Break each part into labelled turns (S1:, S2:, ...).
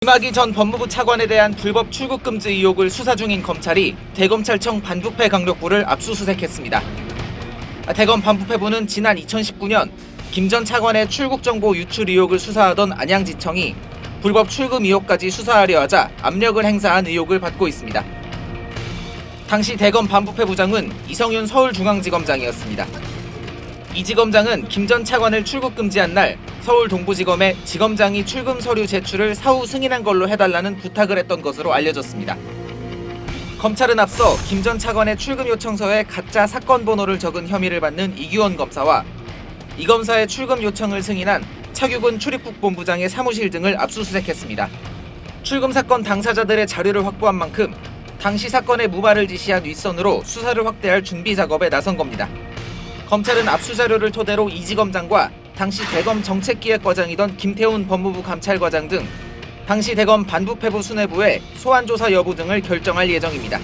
S1: 김학의 전 법무부 차관에 대한 불법 출국 금지 의혹을 수사 중인 검찰이 대검찰청 반부패 강력부를 압수수색했습니다. 대검 반부패부는 지난 2019년 김 전 차관의 출국 정보 유출 의혹을 수사하던 안양지청이 불법 출금 의혹까지 수사하려 하자 압력을 행사한 의혹을 받고 있습니다. 당시 대검 반부패부장은 이성윤 서울중앙지검장이었습니다. 이 지검장은 김 전 차관을 출국 금지한 날 서울 동부지검에 지검장이 출금 서류 제출을 사후 승인한 걸로 해달라는 부탁을 했던 것으로 알려졌습니다. 검찰은 앞서 김 전 차관의 출금 요청서에 가짜 사건 번호를 적은 혐의를 받는 이규원 검사와 이 검사의 출금 요청을 승인한 차규근 출입국본부장의 사무실 등을 압수수색했습니다. 출금 사건 당사자들의 자료를 확보한 만큼 당시 사건의 무발을 지시한 윗선으로 수사를 확대할 준비 작업에 나선 겁니다. 검찰은 압수 자료를 토대로 이 지검장과 당시 대검 정책기획과장이던 김태훈 법무부 감찰과장 등 당시 대검 반부패부 수뇌부의 소환 조사 여부 등을 결정할 예정입니다.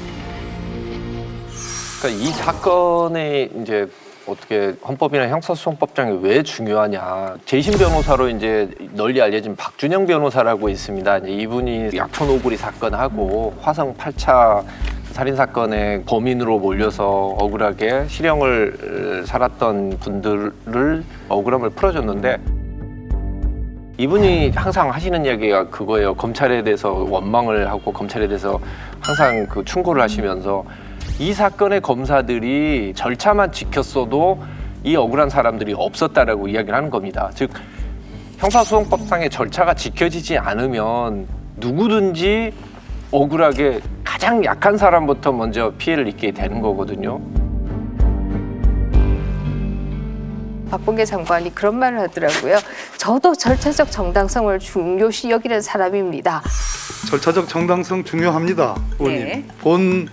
S2: 그러니까 이 사건의 이제 어떻게 헌법이나 형사소송법상이 왜 중요하냐? 재심 변호사로 이제 널리 알려진 박준영 변호사라고 있습니다. 이제 이분이 약촌 오구리 사건하고 화성 8차 살인 사건의 범인으로 몰려서 억울하게 실형을 살았던 분들을 억울함을 풀어줬는데 이분이 항상 하시는 이야기가 그거예요. 검찰에 대해서 원망을 하고 검찰에 대해서 항상 그 충고를 하시면서 이 사건의 검사들이 절차만 지켰어도 이 억울한 사람들이 없었다라고 이야기를 하는 겁니다. 즉 형사소송법상의 절차가 지켜지지 않으면 누구든지 억울하게 가장 약한 사람부터 먼저 피해를 입게 되는 거거든요.
S3: 박범계 장관이 그런 말을 하더라고요. 저도 절차적 정당성을 중요시 여기는 사람입니다.
S4: 절차적 정당성 중요합니다, 의원님.
S3: 네.
S4: 본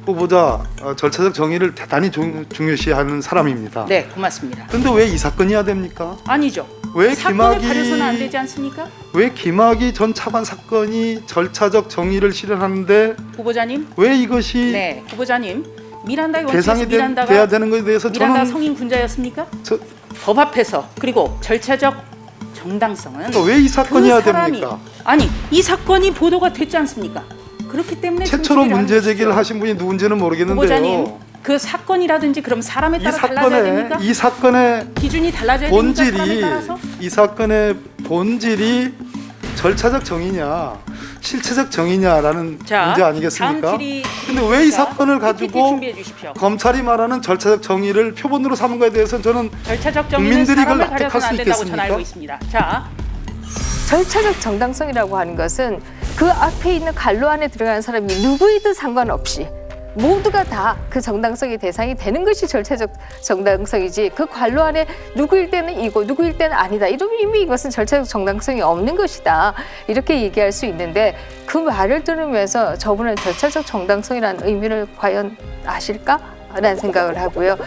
S4: 후보자 절차적 정의를 대단히 중요시하는 사람입니다.
S5: 네, 고맙습니다.
S4: 그런데 왜 이 사건이야 됩니까?
S5: 아니죠.
S4: 왜
S5: 사건을 가려서는 안 되지 않습니까?
S4: 왜 김학의 전 차관 사건이 절차적 정의를 실현하는데
S5: 후보자님.
S4: 왜 이것이
S5: 네, 후보자님. 미란다의
S4: 대상이
S5: 원칙에서 미란다가
S4: 돼야 되는 것에 대해서
S5: 미란다가
S4: 저는
S5: 성인 군자였습니까? 법 앞에서 그리고 절차적 정당성은
S4: 왜 이 사건이야
S5: 그 사람이,
S4: 됩니까?
S5: 아니, 이 사건이 보도가 됐지 않습니까? 그렇기 때문에
S4: 최초로
S5: 좀
S4: 문제 제기를
S5: 하십시오.
S4: 하신 분이 누군지는 모르겠는데요.
S5: 후보자님, 그 사건이라든지 그럼 사람에 따라 달라져야 됩니까?
S4: 이 사건의
S5: 기준이 달라져야 됩니까? 사람에
S4: 본질이
S5: 따라서?
S4: 이 사건의 본질이 절차적 정의냐 실체적 정의냐라는
S5: 자,
S4: 문제 아니겠습니까?
S5: 다음 질의
S4: 근데 왜 이 사건을
S5: PPT
S4: 가지고
S5: 준비해 주십시오.
S4: 검찰이 말하는 절차적 정의를 표본으로 삼은 것에 대해서는 저는
S5: 절차적 정의는
S4: 국민들이 이걸
S5: 사람을
S4: 납득할
S5: 가려서는
S4: 수
S5: 안 된다고 저는
S4: 있겠습니까?
S5: 알고 있습니다. 자,
S3: 절차적 정당성이라고 하는 것은 그 앞에 있는 관로 안에 들어가는 사람이 누구이든 상관없이 모두가 다 그 정당성의 대상이 되는 것이 절차적 정당성이지 그 관로 안에 누구일 때는 이고 누구일 때는 아니다. 이러면 이미 이것은 절차적 정당성이 없는 것이다. 이렇게 얘기할 수 있는데 그 말을 들으면서 저분은 절차적 정당성이라는 의미를 과연 아실까? 라는 생각을 하고요.